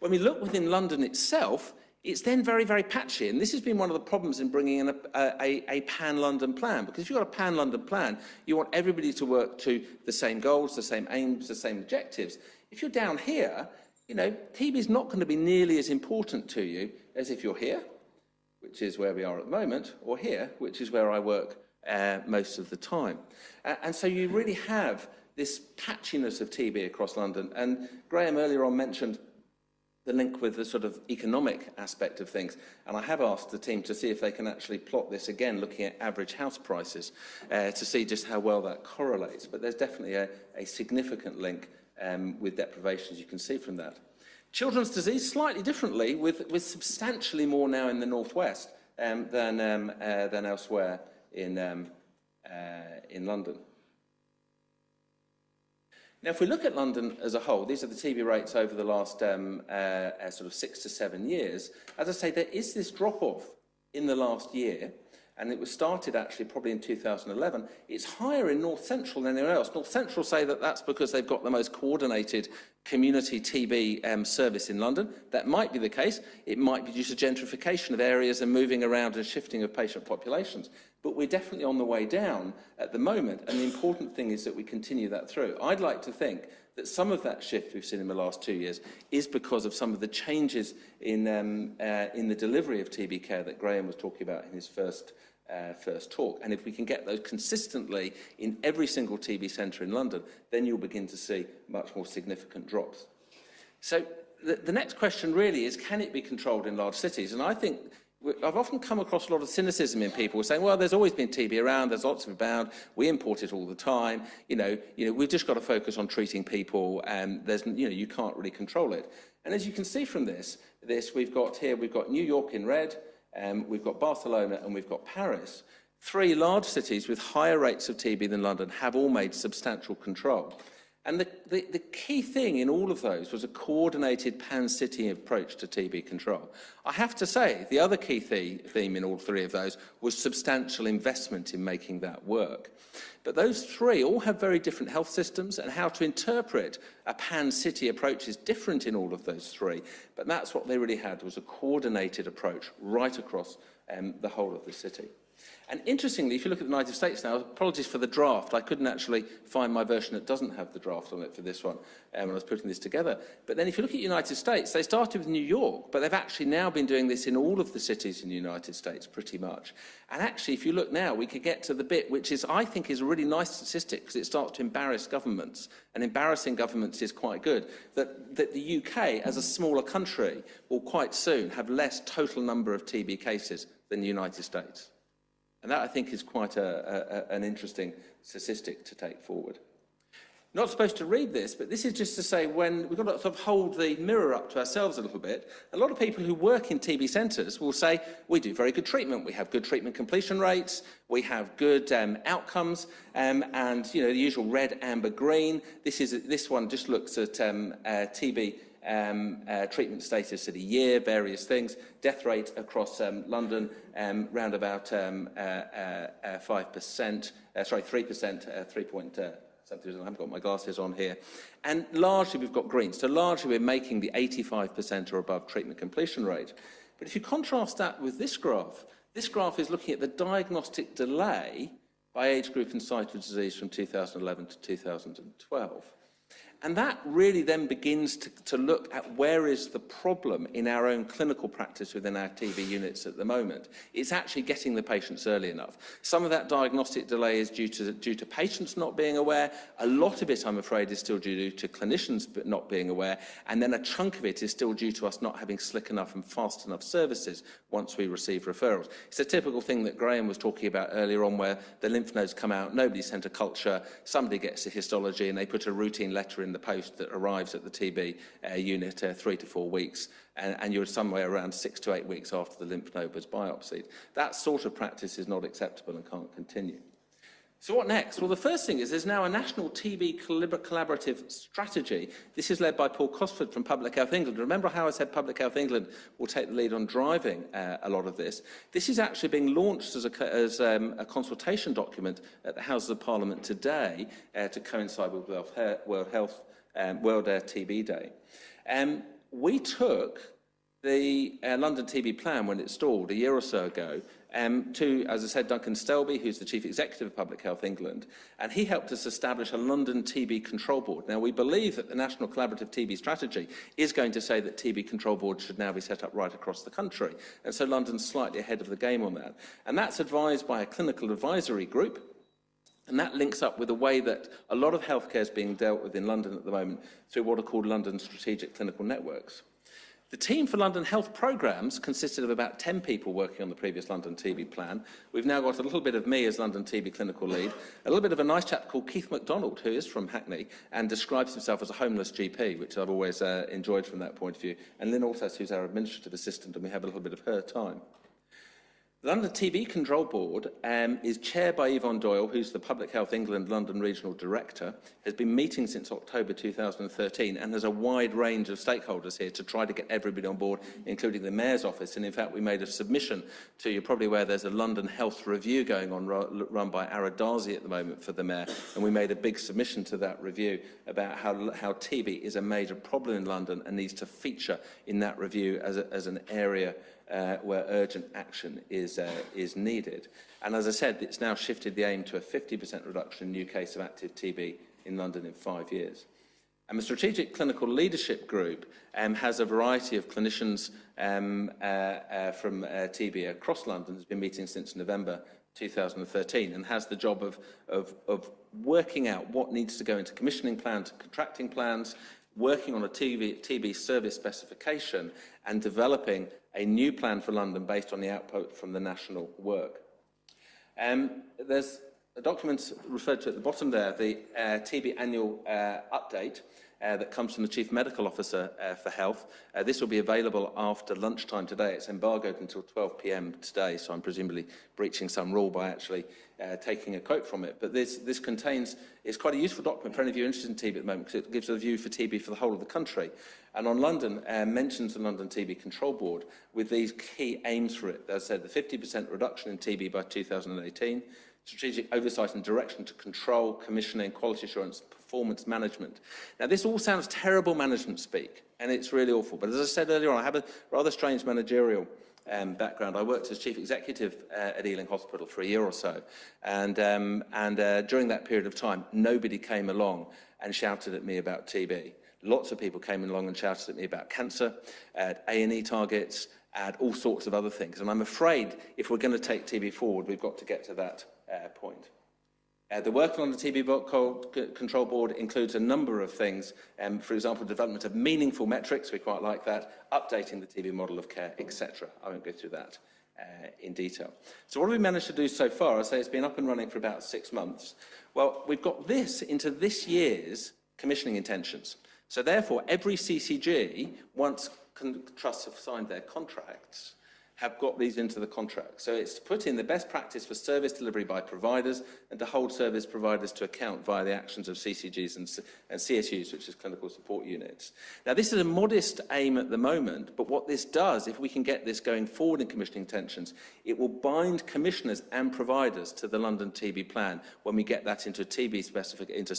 When we look within London itself, it's then very, very patchy. And this has been one of the problems in bringing in a pan-London plan. Because if you've got a pan-London plan, you want everybody to work to the same goals, the same aims, the same objectives. If you're down here, you know, TB is not going to be nearly as important to you as if you're here, which is where we are at the moment, or here, which is where I work most of the time. And so you really have this patchiness of TB across London. And Graham earlier on mentioned the link with the sort of economic aspect of things. And I have asked the team to see if they can actually plot this again, looking at average house prices, to see just how well that correlates. But there's definitely a significant link with deprivation, as you can see from that. Children's disease, slightly differently, with substantially more now in the northwest than elsewhere in London. Now, if we look at London as a whole, these are the TB rates over the last sort of 6 to 7 years. As I say, there is this drop-off in the last year, and it was started actually probably in 2011. It's higher in North Central than anywhere else. North Central say that that's because they've got the most coordinated community TB service in London. That might be the case. It might be due to gentrification of areas and moving around and shifting of patient populations. But we're definitely on the way down at the moment, and the important thing is that we continue that through. I'd like to think that some of that shift we've seen in the last 2 years is because of some of the changes in the delivery of TB care that Graham was talking about in his first talk. And if we can get those consistently in every single TB centre in London, then you'll begin to see much more significant drops. So the next question really is, can it be controlled in large cities? And I think I've often come across a lot of cynicism in people saying, well, there's always been TB around, there's lots of it abound, we import it all the time, you know, we've just got to focus on treating people, and you can't really control it. And as you can see from this we've got New York in red, we've got Barcelona, and we've got Paris. 3 large cities with higher rates of TB than London have all made substantial control. And the key thing in all of those was a coordinated pan-city approach to TB control. I have to say, the other key theme in all 3 of those was substantial investment in making that work. But those 3 all have very different health systems, and how to interpret a pan-city approach is different in all of those 3. But that's what they really had, was a coordinated approach right across the whole of the city. And interestingly, if you look at the United States now, apologies for the draft, I couldn't actually find my version that doesn't have the draft on it for this one when I was putting this together. But then if you look at the United States, they started with New York, but they've actually now been doing this in all of the cities in the United States, pretty much. And actually, if you look now, we could get to the bit which is, I think, is a really nice statistic, because it starts to embarrass governments. And embarrassing governments is quite good. That the UK, as a smaller country, will quite soon have less total number of TB cases than the United States. And that, I think, is quite an interesting statistic to take forward. Not supposed to read this, but this is just to say, when we've got to sort of hold the mirror up to ourselves a little bit, a lot of people who work in TB centres will say, we do very good treatment, we have good treatment completion rates, we have good outcomes, and the usual red, amber, green. This one just looks at TB treatment status at a year, various things. Death rate across London, round about 5%, 3%, 3 point something. I haven't got my glasses on here. And largely we've got green. So largely we're making the 85% or above treatment completion rate. But if you contrast that with this graph is looking at the diagnostic delay by age group and site of disease from 2011 to 2012. And that really then begins to look at where is the problem in our own clinical practice within our TB units at the moment. It's actually getting the patients early enough. Some of that diagnostic delay is due to patients not being aware. A lot of it, I'm afraid, is still due to clinicians not being aware. And then a chunk of it is still due to us not having slick enough and fast enough services once we receive referrals. It's a typical thing that Graham was talking about earlier on, where the lymph nodes come out, nobody sent a culture, somebody gets a histology, and they put a routine letter in the post that arrives at the TB unit 3 to 4 weeks, and you're somewhere around 6 to 8 weeks after the lymph node was biopsied. That sort of practice is not acceptable and can't continue. So what next? Well, the first thing is there's now a national TB collaborative strategy. This is led by Paul Cosford from Public Health England. Remember how I said Public Health England will take the lead on driving a lot of this? This is actually being launched as a consultation document at the Houses of Parliament today to coincide with World TB Day. we took the London TB plan when it stalled a year or so ago to, as I said, Duncan Stelby, who's the Chief Executive of Public Health England, and he helped us establish a London TB Control Board. Now, we believe that the National Collaborative TB Strategy is going to say that TB Control Boards should now be set up right across the country, and so London's slightly ahead of the game on that. And that's advised by a clinical advisory group, and that links up with the way that a lot of healthcare is being dealt with in London at the moment through what are called London Strategic Clinical Networks. The team for London Health Programmes consisted of about 10 people working on the previous London TB plan. We've now got a little bit of me as London TB clinical lead, a little bit of a nice chap called Keith MacDonald, who is from Hackney and describes himself as a homeless GP, which I've always enjoyed from that point of view, and Lynn Altas, who's our administrative assistant, and we have a little bit of her time. The London TB Control Board is chaired by Yvonne Doyle, who's the Public Health England London Regional Director, has been meeting since October 2013 and has a wide range of stakeholders here to try to get everybody on board, including the Mayor's office. And in fact, we made a submission to, you're probably aware there's a London Health Review going on run by Aradazi at the moment for the Mayor, and we made a big submission to that review about how TB is a major problem in London and needs to feature in that review as an area where urgent action is needed. And as I said, it's now shifted the aim to a 50% reduction in new cases of active TB in London in 5 years. And the Strategic Clinical Leadership Group has a variety of clinicians from TB across London, has been meeting since November 2013, and has the job of working out what needs to go into commissioning plans and contracting plans, working on a TB service specification and developing a new plan for London based on the output from the national work. There's a document referred to at the bottom there, the TB annual update that comes from the Chief Medical Officer for Health. This will be available after lunchtime today. It's embargoed until 12 p.m. today, so I'm presumably breaching some rule by actually taking a quote from it. But this contains, it's quite a useful document for any of you interested in TB at the moment, because it gives a view for TB for the whole of the country. And on London, mentions the London TB Control Board with these key aims for it. As I said, the 50% reduction in TB by 2018, strategic oversight and direction to control, commissioning, quality assurance, performance management. Now, this all sounds terrible management speak, and it's really awful. But as I said earlier on, I have a rather strange managerial background. I worked as chief executive at Ealing Hospital for a year or so, and during that period of time, nobody came along and shouted at me about TB. Lots of people came along and shouted at me about cancer, at A&E targets, at all sorts of other things. And I'm afraid if we're going to take TB forward, we've got to get to that point. The work on the TB Control Board includes a number of things, for example, development of meaningful metrics, we quite like that, updating the TB model of care, etc. I won't go through that in detail. So what have we managed to do so far? I say it's been up and running for about 6 months. Well, we've got this into this year's commissioning intentions. So therefore, every CCG, once trusts have signed their contracts, have got these into the contract. So it's to put in the best practice for service delivery by providers and to hold service providers to account via the actions of CCGs and CSUs, which is clinical support units. Now, this is a modest aim at the moment, but what this does, if we can get this going forward in commissioning intentions, it will bind commissioners and providers to the London TB plan when we get that into TB specific, into